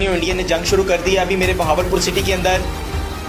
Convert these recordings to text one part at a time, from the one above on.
India ने जंग शुरू कर दी है। अभी मेरे बहावलपुर सिटी के अंदर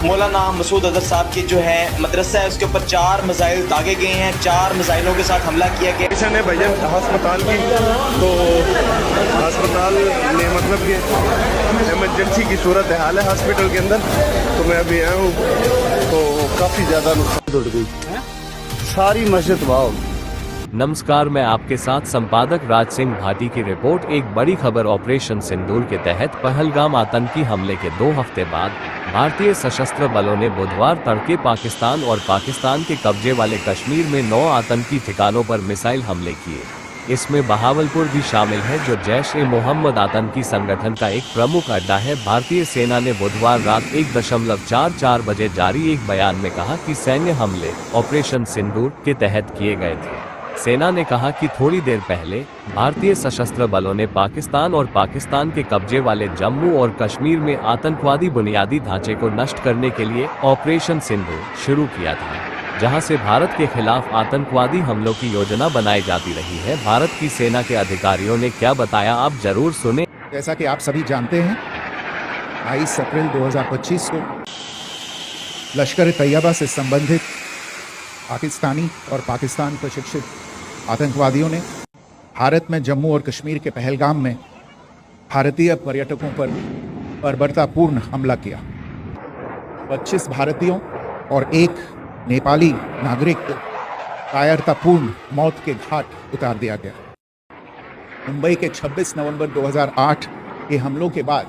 मौलाना मसूद अजहर साहब के जो है मदरसा है उसके ऊपर 4 मिसाइल दागे गए हैं। 4 मिसाइलों के साथ हमला किया गया। मिशन है भैया अस्पताल की, तो अस्पताल में मतलब कि इमरजेंसी की सूरत हाल है हॉस्पिटल के अंदर। तो मैं अभी आया हूँ तो काफ़ी ज़्यादा नुकसान उड़ गई, सारी मस्जिद वाह। नमस्कार, मैं आपके साथ संपादक राज सिंह भाटी की रिपोर्ट। एक बड़ी खबर। ऑपरेशन सिंदूर के तहत पहलगाम आतंकी हमले के 2 हफ्ते बाद भारतीय सशस्त्र बलों ने बुधवार तड़के पाकिस्तान और पाकिस्तान के कब्जे वाले कश्मीर में 9 आतंकी ठिकानों पर मिसाइल हमले किए। इसमें बहावलपुर भी शामिल है, जो जैश-ए-मोहम्मद आतंकी संगठन का एक प्रमुख अड्डा है। भारतीय सेना ने बुधवार रात 1:44 बजे जारी एक बयान में कहा कि सैन्य हमले ऑपरेशन सिंदूर के तहत किए गए थे। सेना ने कहा कि थोड़ी देर पहले भारतीय सशस्त्र बलों ने पाकिस्तान और पाकिस्तान के कब्जे वाले जम्मू और कश्मीर में आतंकवादी बुनियादी ढांचे को नष्ट करने के लिए ऑपरेशन सिंदूर शुरू किया था, जहां से भारत के खिलाफ आतंकवादी हमलों की योजना बनाई जाती रही है। भारत की सेना के अधिकारियों ने क्या बताया, आप जरूर सुने। जैसा कि आप सभी जानते हैं, 22 अप्रैल 2025 को लश्कर तैयबा से संबंधित पाकिस्तानी और पाकिस्तान प्रशिक्षित आतंकवादियों ने भारत में जम्मू और कश्मीर के पहलगाम में भारतीय पर्यटकों पर बर्बरतापूर्ण हमला किया। 25 भारतीयों और 1 नेपाली नागरिक को कायरतापूर्ण मौत के घाट उतार दिया गया। मुंबई के 26 नवंबर 2008 के हमलों के बाद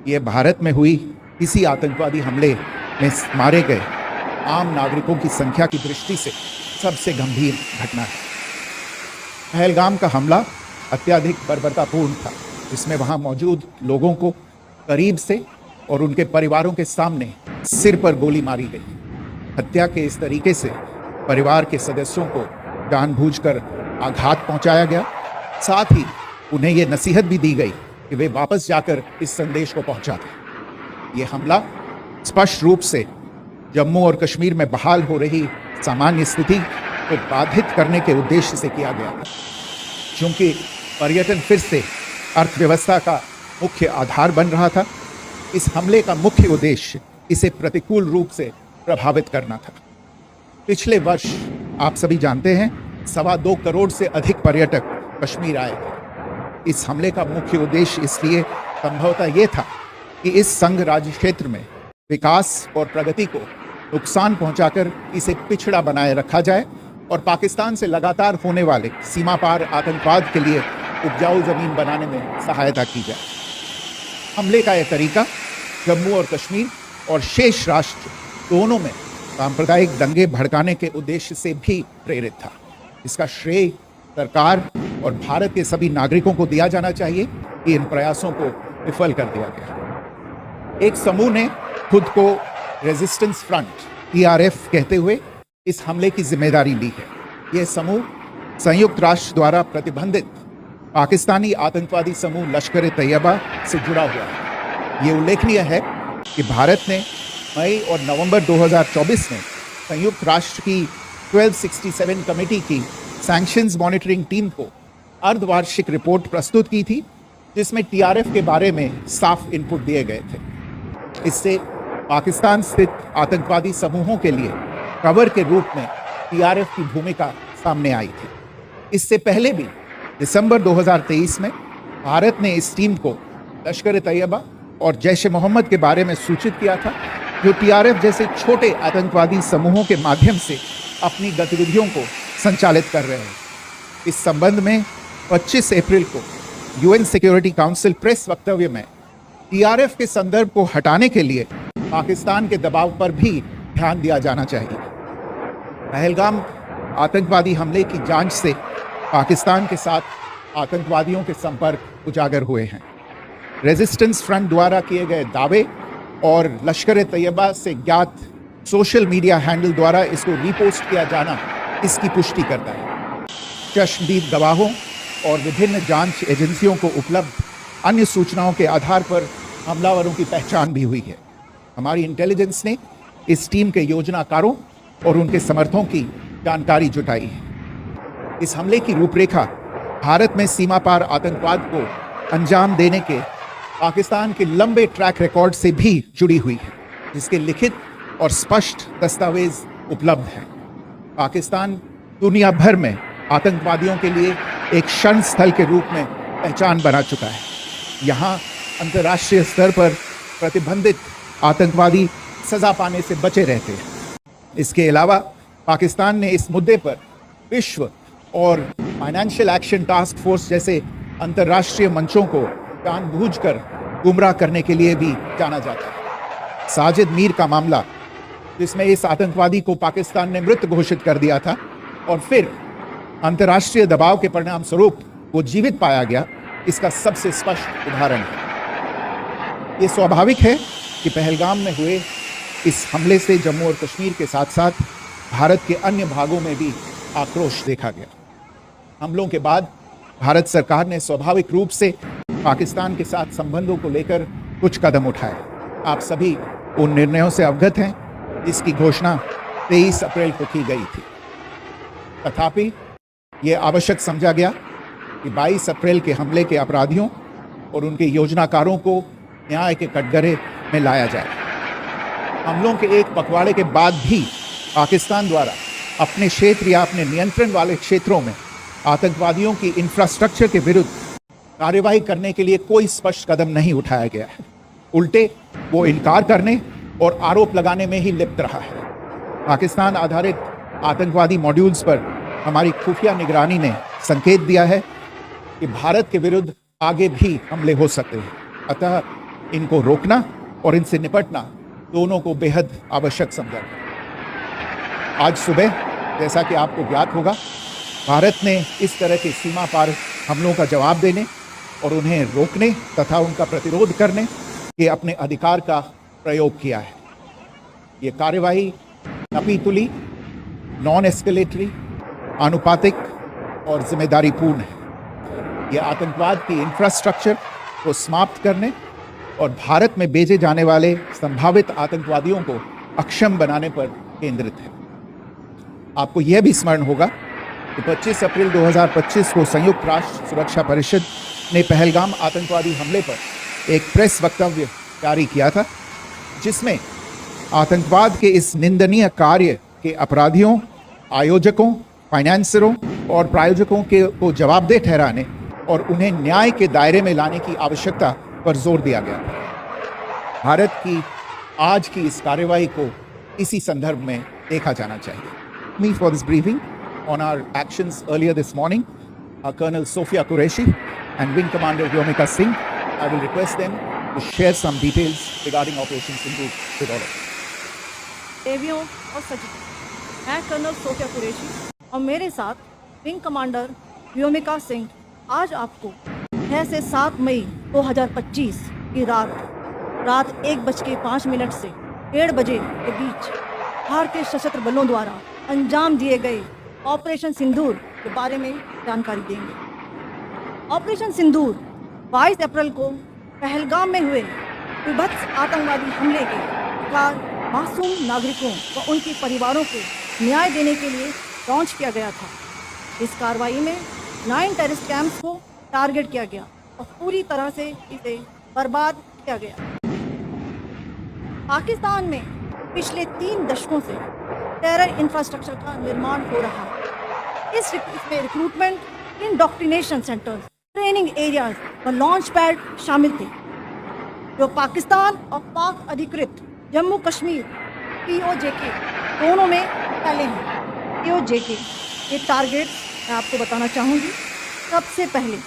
यह भारत में हुई किसी आतंकवादी हमले में मारे गए आम नागरिकों की संख्या की दृष्टि से सबसे गंभीर घटना है। पहलगाम का हमला अत्यधिक बर्बरतापूर्ण था, जिसमें वहां मौजूद लोगों को करीब से और उनके परिवारों के सामने सिर पर गोली मारी गई। हत्या के इस तरीके से परिवार के सदस्यों को जानबूझकर आघात पहुंचाया गया। साथ ही उन्हें यह नसीहत भी दी गई कि वे वापस जाकर इस संदेश को पहुंचा दें। यह हमला स्पष्ट रूप से जम्मू और कश्मीर में बहाल हो रही सामान्य स्थिति को बाधित करने के उद्देश्य से किया गया था। क्योंकि पर्यटन फिर से अर्थव्यवस्था का मुख्य आधार बन रहा था, इस हमले का मुख्य उद्देश्य इसे प्रतिकूल रूप से प्रभावित करना था। पिछले वर्ष आप सभी जानते हैं 2.25 करोड़ से अधिक पर्यटक कश्मीर आए थे। इस हमले का मुख्य उद्देश्य इसलिए संभवतः ये था कि इस संघ राज्य क्षेत्र में विकास और प्रगति को नुकसान पहुंचाकर इसे पिछड़ा बनाए रखा जाए और पाकिस्तान से लगातार होने वाले सीमा पार आतंकवाद के लिए उपजाऊ जमीन बनाने में सहायता की जाए। हमले का यह तरीका जम्मू और कश्मीर और शेष राष्ट्र दोनों में सांप्रदायिक दंगे भड़काने के उद्देश्य से भी प्रेरित था। इसका श्रेय सरकार और भारत के सभी नागरिकों को दिया जाना चाहिए कि इन प्रयासों को विफल कर दिया गया। एक समूह ने खुद को रेजिस्टेंस फ्रंट TRF कहते हुए इस हमले की जिम्मेदारी ली है। यह समूह संयुक्त राष्ट्र द्वारा प्रतिबंधित पाकिस्तानी आतंकवादी समूह लश्कर तैयबा से जुड़ा हुआ है। ये उल्लेखनीय है कि भारत ने मई और नवंबर 2024 में संयुक्त राष्ट्र की 1267 कमेटी की सैंक्शंस मॉनिटरिंग टीम को अर्धवार्षिक रिपोर्ट प्रस्तुत की थी, जिसमें TRF के बारे में साफ इनपुट दिए गए थे। इससे पाकिस्तान स्थित आतंकवादी समूहों के लिए कवर के रूप में TRF की भूमिका सामने आई थी। इससे पहले भी दिसंबर 2023 में भारत ने इस टीम को लश्कर तैयबा और जैश-ए-मोहम्मद के बारे में सूचित किया था, जो TRF जैसे छोटे आतंकवादी समूहों के माध्यम से अपनी गतिविधियों को संचालित कर रहे हैं। इस संबंध में 25 अप्रैल को UN सिक्योरिटी काउंसिल प्रेस वक्तव्य में TRF के संदर्भ को हटाने के लिए पाकिस्तान के दबाव पर भी ध्यान दिया जाना चाहिए। पहलगाम आतंकवादी हमले की जांच से पाकिस्तान के साथ आतंकवादियों के संपर्क उजागर हुए हैं। रेजिस्टेंस फ्रंट द्वारा किए गए दावे और लश्कर तैयबा से ज्ञात सोशल मीडिया हैंडल द्वारा इसको रीपोस्ट किया जाना इसकी पुष्टि करता है। चश्मदीद गवाहों और विभिन्न जांच एजेंसियों को उपलब्ध अन्य सूचनाओं के आधार पर हमलावरों की पहचान भी हुई है। हमारी इंटेलिजेंस ने इस टीम के योजनाकारों और उनके समर्थकों की जानकारी जुटाई है। इस हमले की रूपरेखा भारत में सीमा पार आतंकवाद को अंजाम देने के पाकिस्तान के लंबे ट्रैक रिकॉर्ड से भी जुड़ी हुई है, जिसके लिखित और स्पष्ट दस्तावेज उपलब्ध हैं। पाकिस्तान दुनिया भर में आतंकवादियों के लिए एक शरण स्थल के रूप में पहचान बना चुका है। यहाँ अंतर्राष्ट्रीय स्तर पर प्रतिबंधित आतंकवादी सजा पाने से बचे रहते हैं। इसके अलावा पाकिस्तान ने इस मुद्दे पर विश्व और फाइनेंशियल एक्शन टास्क फोर्स जैसे अंतर्राष्ट्रीय मंचों को जानबूझकर गुमराह करने के लिए भी जाना जाता है। साजिद मीर का मामला, जिसमें इस आतंकवादी को पाकिस्तान ने मृत घोषित कर दिया था और फिर अंतर्राष्ट्रीय दबाव के परिणाम स्वरूप वो जीवित पाया गया, इसका सबसे स्पष्ट उदाहरण है। ये स्वाभाविक है कि पहलगाम में हुए इस हमले से जम्मू और कश्मीर के साथ साथ भारत के अन्य भागों में भी आक्रोश देखा गया। हमलों के बाद भारत सरकार ने स्वाभाविक रूप से पाकिस्तान के साथ संबंधों को लेकर कुछ कदम उठाए। आप सभी उन निर्णयों से अवगत हैं जिसकी घोषणा 23 अप्रैल को की गई थी। तथापि ये आवश्यक समझा गया कि 22 अप्रैल के हमले के अपराधियों और उनके योजनाकारों को न्याय के कटघरे में लाया जाए। हमलों के एक पखवाड़े के बाद भी पाकिस्तान द्वारा अपने क्षेत्र या अपने नियंत्रण वाले क्षेत्रों में आतंकवादियों की इंफ्रास्ट्रक्चर के विरुद्ध कार्रवाई करने के लिए कोई स्पष्ट कदम नहीं उठाया गया है। उल्टे वो इनकार करने और आरोप लगाने में ही लिप्त रहा है। पाकिस्तान आधारित आतंकवादी मॉड्यूल्स पर हमारी खुफिया निगरानी ने संकेत दिया है कि भारत के विरुद्ध आगे भी हमले हो सकते हैं। अतः इनको रोकना और इनसे निपटना दोनों को बेहद आवश्यक समझा। आज सुबह, जैसा कि आपको ज्ञात होगा, भारत ने इस तरह के सीमा पार हमलों का जवाब देने और उन्हें रोकने तथा उनका प्रतिरोध करने के अपने अधिकार का प्रयोग किया है। ये कार्यवाही नपीतुली, नॉन एस्केलेटरी, आनुपातिक और जिम्मेदारीपूर्ण है। ये आतंकवाद की इंफ्रास्ट्रक्चर को समाप्त करने और भारत में भेजे जाने वाले संभावित आतंकवादियों को अक्षम बनाने पर केंद्रित है। आपको यह भी स्मरण होगा कि 25 अप्रैल 2025 को संयुक्त राष्ट्र सुरक्षा परिषद ने पहलगाम आतंकवादी हमले पर एक प्रेस वक्तव्य जारी किया था, जिसमें आतंकवाद के इस निंदनीय कार्य के अपराधियों, आयोजकों, फाइनेंसरों और प्रायोजकों को जवाबदेह ठहराने और उन्हें न्याय के दायरे में लाने की आवश्यकता पर जोर दिया गया। भारत की आज की इस कार्यवाही को इसी संदर्भ में देखा जाना चाहिए। Me for this briefing on our actions earlier this morning are Colonel Sophia Qureshi and Wing Commander Vyomika Singh. I will request them to share some details regarding Operation Sindoor with all of us. देवियों और सचिव, मैं colonel Sophia Qureshi और मेरे साथ wing commander Vyomika Singh आज आपको 6 से 7 मई 2025 की रात 1:05 से 1:30 बजे के बीच भारतीय सशस्त्र बलों द्वारा अंजाम दिए गए ऑपरेशन सिंदूर के बारे में जानकारी देंगे। ऑपरेशन सिंदूर 22 अप्रैल को पहलगाम में हुए विभत्स आतंकवादी हमले के शिकार मासूम नागरिकों व उनके परिवारों को न्याय देने के लिए लॉन्च किया गया था। इस कार्रवाई में 9 टेररिस्ट कैंप्स को टारगेट किया गया और पूरी तरह से इसे बर्बाद किया गया। पाकिस्तान में पिछले 3 दशकों से टेरर इंफ्रास्ट्रक्चर का निर्माण हो रहा है। इसमें recruitment, indoctrination centres, training areas और लॉन्च पैड शामिल थे, जो पाकिस्तान और पाक अधिकृत जम्मू कश्मीर POJK दोनों में फैले हैं। POJK के टारगेट मैं आपको बताना चाहूँगी। सबसे पहले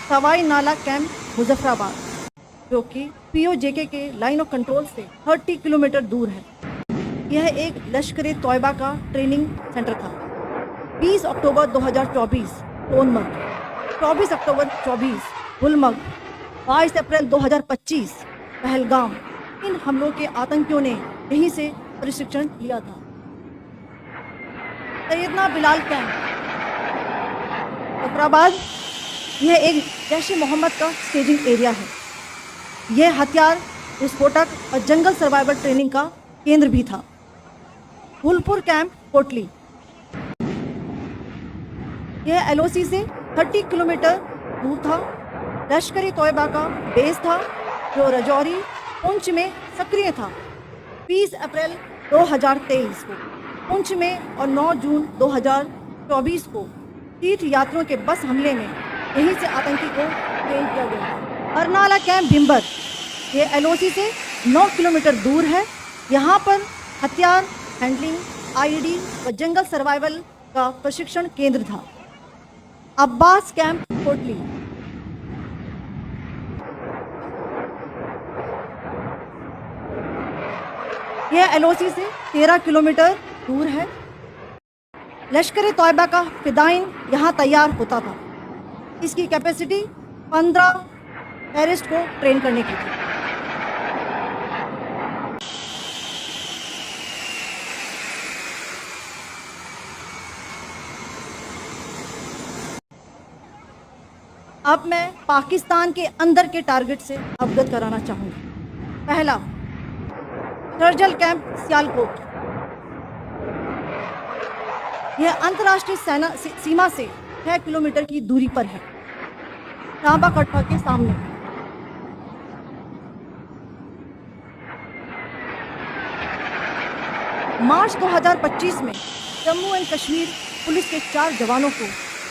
सवाई नाला कैंप मुजफ्फराबाद, जो कि POJK के लाइन ऑफ कंट्रोल से 30 किलोमीटर दूर है। यह एक लश्कर-ए-तौयबा का ट्रेनिंग सेंटर था। 20 अक्टूबर 2024 सोनमर्ग, 24 अक्टूबर 2024 गुलमर्ग, 22 अप्रैल 2025 पहलगाम, इन हमलों के आतंकियों ने यहीं से प्रशिक्षण लिया था। सैयदना बिलाल कैंप मुजफ्फराबाद, यह एक जैश-ए-मोहम्मद का स्टेजिंग एरिया है। यह हथियार, विस्फोटक और जंगल सर्वाइवल ट्रेनिंग का केंद्र भी था। फूलपुर कैंप कोटली, यह LOC से 30 किलोमीटर दूर था। लश्कर-ए तोयबा का बेस था जो रजौरी पुंछ में सक्रिय था। 20 अप्रैल 2023 को पुंछ में और 9 जून 2024 को तीर्थ यात्रियों के बस हमले में यहीं से आतंकी को ट्रेन किया गया। बरनाला कैंप भिम्बर ये LOC से 9 किलोमीटर दूर है। यहाँ पर हथियार हैंडलिंग, IED व जंगल सर्वाइवल का प्रशिक्षण केंद्र था। अब्बास कैंप कोटली यह LOC से 13 किलोमीटर दूर है। लश्कर-ए तोयबा का फिदाइन यहाँ तैयार होता था। इसकी कैपेसिटी 15 टेररिस्ट को ट्रेन करने की थी। अब मैं पाकिस्तान के अंदर के टारगेट से अवगत कराना चाहूँगी। पहला, सर्जल कैंप सियालकोट। यह अंतर्राष्ट्रीय सीमा से 6 किलोमीटर की दूरी पर है, टांबा कटवा के सामने। मार्च 2025 में जम्मू एंड कश्मीर पुलिस के 4 जवानों को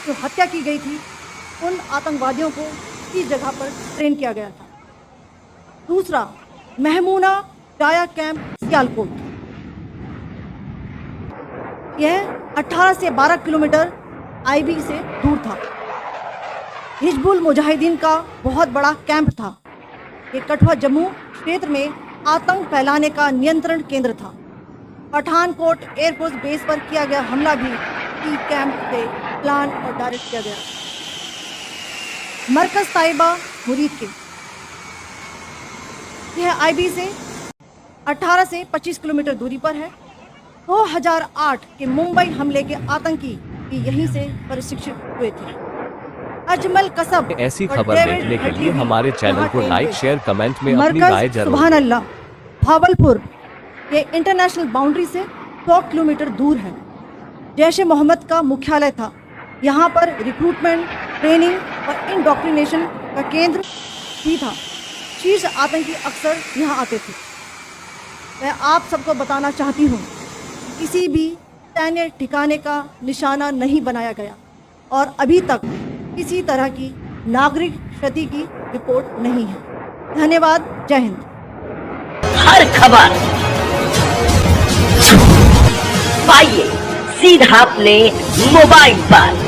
जो हत्या की गई थी, उन आतंकवादियों को इस जगह पर ट्रेन किया गया था। दूसरा, महमूना डाया कैंप सियालकोट। यह 18 से 12 किलोमीटर IB से दूर था। हिजबुल मुजाहिदीन का बहुत बड़ा कैंप था। ये कठुआ जम्मू क्षेत्र में आतंक फैलाने का नियंत्रण केंद्र था। पठानकोट एयरफोर्स बेस पर किया गया हमला भी ई कैंप से प्लान और डायरेक्ट किया गया। मरकज ताइबा मुरीद के यह IB से 18 से 25 किलोमीटर दूरी पर है। 2008 के मुंबई हमले के आतंकी भी यहीं से प्रशिक्षित हुए थे। अजमल कसब ऐसी खबर देखने के लिए हमारे चैनल को लाइक, शेयर, कमेंट में अपनी मरकज राय जरूर। सुभान अल्लाह भावलपुर ये इंटरनेशनल बाउंड्री से 100 किलोमीटर दूर है। जैश ए मोहम्मद का मुख्यालय था। यहाँ पर रिक्रूटमेंट, ट्रेनिंग और इंडोक्ट्रिनेशन का केंद्र भी था। शीर्ष आतंकी अक्सर यहाँ आते थे। मैं आप सबको बताना चाहती हूँ, किसी भी सैन्य ठिकाने का निशाना नहीं बनाया गया और अभी तक किसी तरह की नागरिक क्षति की रिपोर्ट नहीं है। धन्यवाद। जय हिंद। हर खबर पाइए सीधा अपने मोबाइल पर।